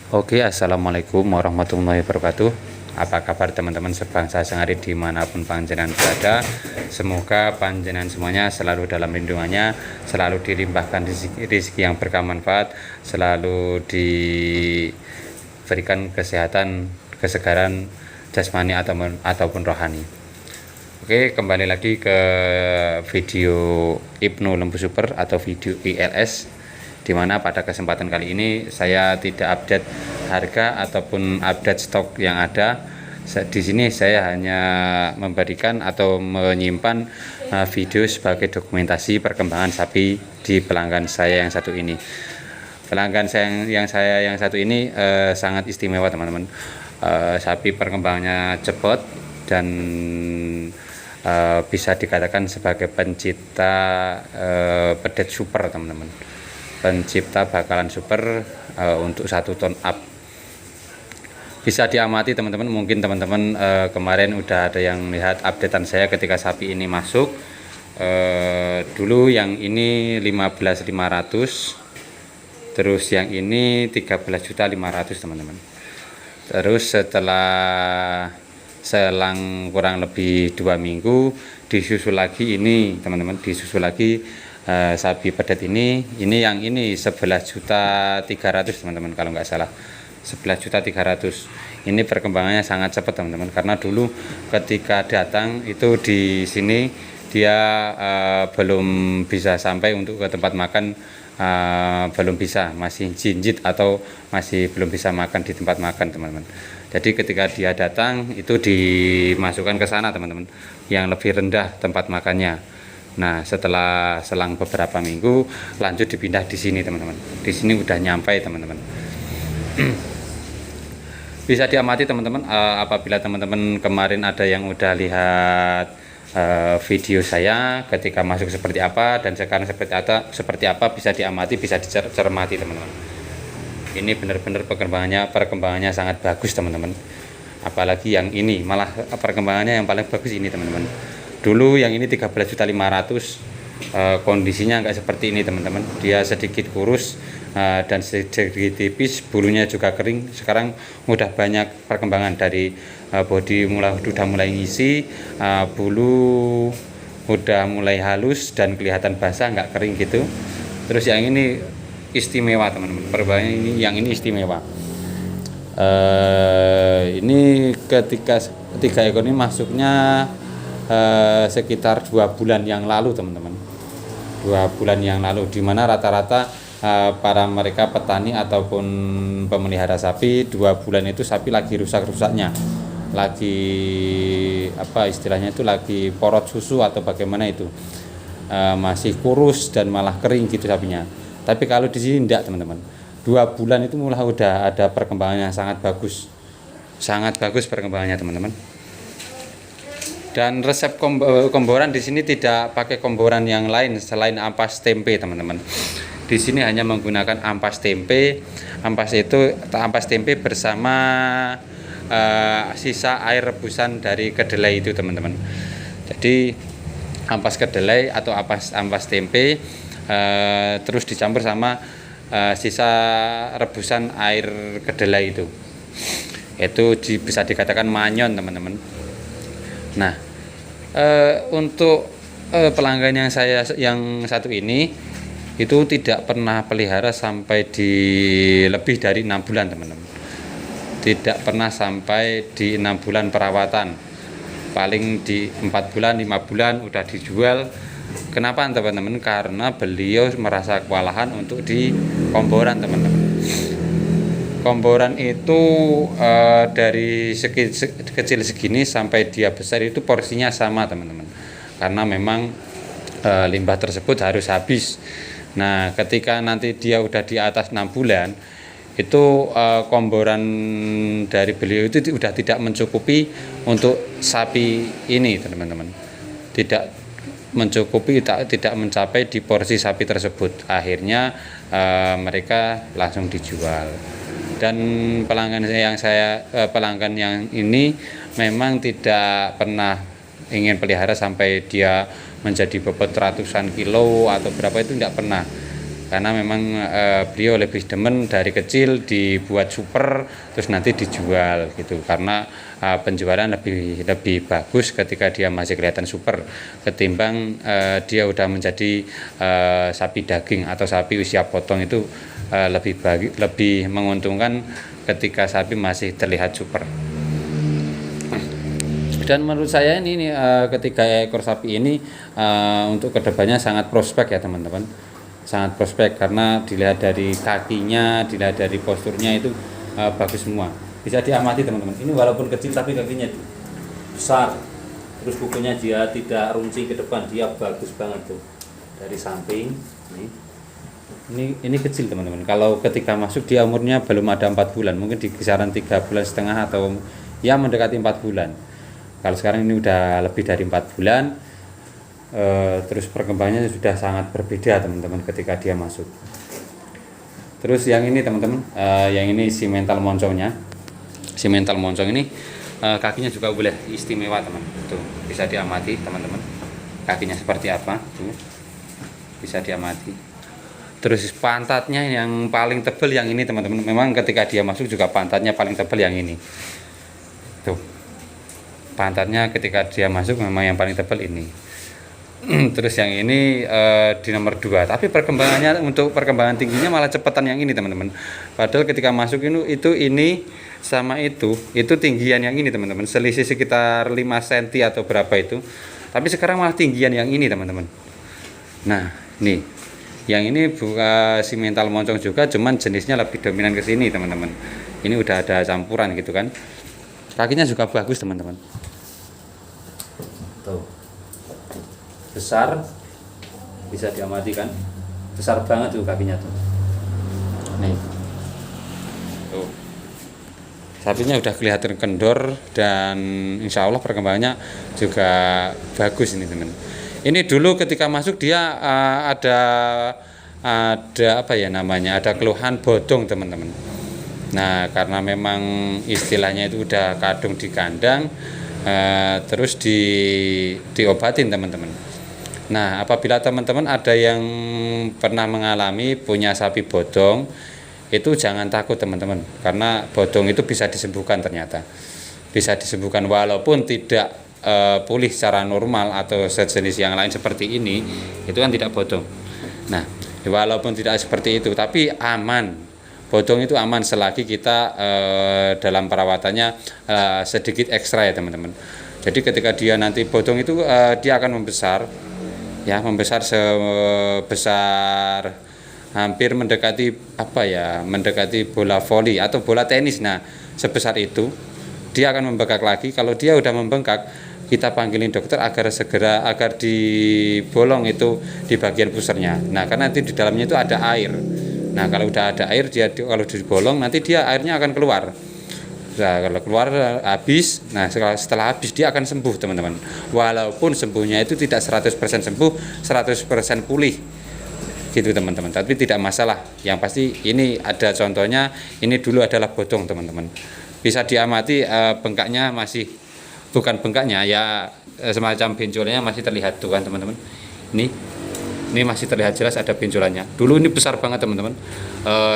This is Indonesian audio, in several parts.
Oke, assalamualaikum warahmatullahi wabarakatuh. Apa kabar teman-teman sebangsa sengari dimanapun panjenengan berada? Semoga panjenengan semuanya selalu dalam lindungannya, selalu dilimpahkan rezeki yang bermanfaat, selalu diberikan kesehatan, kesegaran jasmani ataupun rohani. Oke, kembali lagi ke video Ibnu Lembu Super atau video ILS, di mana pada kesempatan kali ini saya tidak update harga ataupun update stok yang ada. Di sini saya hanya memberikan atau menyimpan video sebagai dokumentasi perkembangan sapi di pelanggan saya yang satu ini. Pelanggan saya yang satu ini sangat istimewa teman-teman. Sapi perkembangannya cepat dan bisa dikatakan sebagai pencipta pedet super teman-teman, pencipta bakalan super untuk 1 ton up. Bisa diamati teman-teman, mungkin teman-teman kemarin udah ada yang lihat updatean saya ketika sapi ini masuk. Dulu yang ini 15.500, terus yang ini 13.500 teman-teman. Terus setelah selang kurang lebih 2 minggu disusul lagi ini teman-teman, disusul lagi sapi pedet ini yang ini 11.300 teman-teman, kalau nggak salah 11.300. Ini perkembangannya sangat cepat teman-teman, karena dulu ketika datang itu di sini dia belum bisa sampai untuk ke tempat makan, belum bisa, masih jinjit atau masih belum bisa makan di tempat makan teman-teman. Jadi ketika dia datang itu dimasukkan ke sana teman-teman, yang lebih rendah tempat makannya. Nah, setelah selang beberapa minggu lanjut dipindah di sini teman-teman. Di sini udah nyampai teman-teman. Bisa diamati teman-teman, apabila teman-teman kemarin ada yang udah lihat video saya ketika masuk seperti apa dan sekarang seperti apa bisa diamati, bisa dicermati teman-teman. Ini benar-benar perkembangannya sangat bagus teman-teman. Apalagi yang ini malah perkembangannya yang paling bagus ini teman-teman. Dulu yang ini 13.500, kondisinya nggak seperti ini teman-teman. Dia sedikit kurus dan sedikit tipis, bulunya juga kering. Sekarang udah banyak perkembangan dari bodi udah mulai ngisi, bulu udah mulai halus dan kelihatan basah, nggak kering gitu. Terus yang ini istimewa teman-teman, perkembangan yang ini istimewa. Ini ketika ekor ini masuknya sekitar 2 bulan yang lalu teman-teman, 2 bulan yang lalu, dimana rata-rata para mereka petani ataupun pemelihara sapi 2 bulan itu sapi lagi rusak-rusaknya, lagi apa istilahnya itu, lagi porot susu atau bagaimana itu, masih kurus dan malah kering gitu sapinya. Tapi kalau di sini enggak teman-teman, 2 bulan itu mulai udah ada perkembangannya sangat bagus perkembangannya teman-teman. Dan resep komboran di sini tidak pakai komboran yang lain selain ampas tempe teman-teman. Di sini hanya menggunakan ampas tempe. Ampas tempe bersama sisa air rebusan dari kedelai itu teman-teman. Jadi ampas kedelai atau ampas tempe, terus dicampur sama sisa rebusan air kedelai itu bisa dikatakan manyon teman-teman. Nah, untuk pelanggan yang satu ini itu tidak pernah pelihara sampai di lebih dari 6 bulan teman-teman. Tidak pernah sampai di 6 bulan perawatan, paling di 4 bulan 5 bulan udah dijual. Kenapa teman-teman? Karena beliau merasa kewalahan untuk di komboran teman-teman. Komboran itu dari kecil segini sampai dia besar itu porsinya sama teman-teman, karena memang limbah tersebut harus habis. Nah, ketika nanti dia udah di atas 6 bulan itu komboran dari beliau itu udah tidak mencukupi untuk sapi ini teman-teman, tidak mencukupi, tidak mencapai di porsi sapi tersebut. Akhirnya mereka langsung dijual. Dan pelanggan yang ini memang tidak pernah ingin pelihara sampai dia menjadi bobot ratusan kilo atau berapa, itu tidak pernah. karena memang beliau lebih demen dari kecil dibuat super terus nanti dijual gitu, karena penjualan lebih bagus ketika dia masih kelihatan super ketimbang dia udah menjadi sapi daging atau sapi usia potong. Itu lebih menguntungkan ketika sapi masih terlihat super. Dan menurut saya ini ketiga ekor sapi ini untuk kedepannya sangat prospek ya teman-teman, sangat prospek karena dilihat dari kakinya, dilihat dari posturnya itu bagus semua, bisa diamati teman-teman. Ini walaupun kecil tapi kakinya besar, terus kukunya dia tidak runcing ke depan, dia bagus banget tuh dari samping. Ini kecil teman-teman. Kalau ketika masuk dia umurnya belum ada 4 bulan, mungkin di kisaran 3,5 bulan atau ya mendekati 4 bulan. Kalau sekarang ini udah lebih dari 4 bulan, terus perkembangannya sudah sangat berbeda teman-teman ketika dia masuk. Terus yang ini teman-teman, yang ini si mental moncongnya. Si mental moncong ini kakinya juga boleh istimewa teman. Tuh bisa diamati teman-teman, kakinya seperti apa, tuh bisa diamati. Terus pantatnya yang paling tebal yang ini teman-teman. Memang ketika dia masuk juga pantatnya paling tebal yang ini. Tuh. Pantatnya ketika dia masuk memang yang paling tebal ini. Terus yang ini di nomor 2. Tapi perkembangannya untuk perkembangan tingginya malah cepetan yang ini teman-teman. Padahal ketika masuk ini sama itu tinggian yang ini teman-teman. Selisih sekitar 5 cm atau berapa itu. Tapi sekarang malah tinggian yang ini teman-teman. Nah, nih. Yang ini bukan si mental moncong juga, cuman jenisnya lebih dominan ke sini teman-teman. Ini udah ada campuran gitu kan. Kakinya juga bagus teman-teman. Tuh. Besar, bisa diamati kan. Besar banget tuh kakinya tuh. Nih. Tuh. Sapinya udah kelihatan kendor dan insya Allah perkembangannya juga bagus ini teman. Ini dulu ketika masuk dia ada apa ya namanya, ada keluhan bodong teman-teman. Nah karena memang istilahnya itu udah kadung di kandang, terus diobatin teman-teman. Nah apabila teman-teman ada yang pernah mengalami punya sapi bodong, itu jangan takut teman-teman, karena bodong itu bisa disembuhkan, ternyata bisa disembuhkan walaupun tidak pulih secara normal atau sejenis yang lain seperti ini, itu kan tidak bodong. Nah walaupun tidak seperti itu tapi aman, bodong itu aman selagi kita dalam perawatannya sedikit ekstra ya teman-teman. Jadi ketika dia nanti bodong itu dia akan membesar ya, membesar sebesar hampir mendekati mendekati bola voli atau bola tenis. Nah sebesar itu dia akan membengkak lagi. Kalau dia udah membengkak, kita panggilin dokter agar dibolong itu di bagian pusernya. Nah karena nanti di dalamnya itu ada air. Nah kalau udah ada air, kalau dibolong nanti dia airnya akan keluar. Nah kalau keluar habis, nah setelah habis dia akan sembuh teman-teman. Walaupun sembuhnya itu tidak 100% sembuh, 100% pulih gitu teman-teman, tapi tidak masalah. Yang pasti ini ada contohnya, ini dulu adalah bodong teman-teman. Bisa diamati bengkaknya masih, bukan bengkaknya ya, semacam benjolannya masih terlihat tuh kan teman-teman. Ini masih terlihat jelas ada benjolannya. Dulu ini besar banget teman-teman,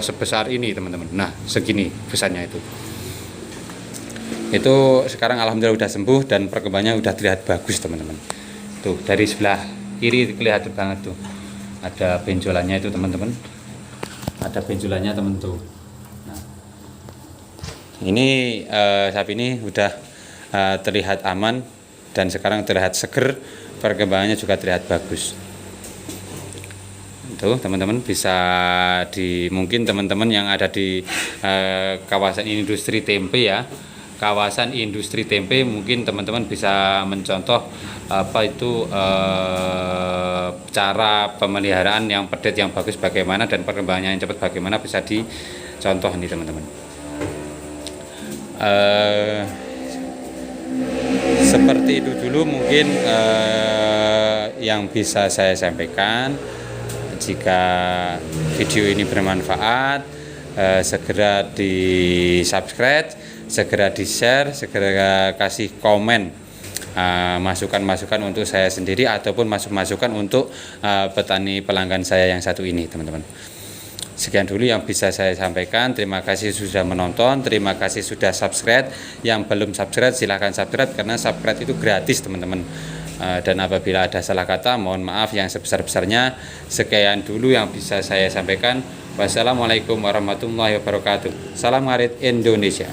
sebesar ini teman-teman. Nah segini besarnya itu sekarang alhamdulillah udah sembuh dan perkembangannya udah terlihat bagus teman-teman. Tuh dari sebelah kiri kelihatan banget tuh ada benjolannya itu teman-teman, ada benjolannya teman tuh. Nah, ini sapi ini udah terlihat aman dan sekarang terlihat seger, perkembangannya juga terlihat bagus. Tuh teman-teman bisa mungkin teman-teman yang ada di kawasan industri tempe ya, kawasan industri tempe, mungkin teman-teman bisa mencontoh cara pemeliharaan yang pedet yang bagus bagaimana dan perkembangannya yang cepat bagaimana, bisa dicontoh nih teman-teman. Seperti itu dulu mungkin yang bisa saya sampaikan. Jika video ini bermanfaat, segera di subscribe, segera di share, segera kasih komen masukan-masukan untuk saya sendiri ataupun masukan untuk petani pelanggan saya yang satu ini, teman-teman. Sekian dulu yang bisa saya sampaikan. Terima kasih sudah menonton, terima kasih sudah subscribe. Yang belum subscribe silahkan subscribe, karena subscribe itu gratis, teman-teman. Dan apabila ada salah kata, mohon maaf yang sebesar-besarnya. Sekian dulu yang bisa saya sampaikan. Wassalamualaikum warahmatullahi wabarakatuh. Salam ngarit Indonesia.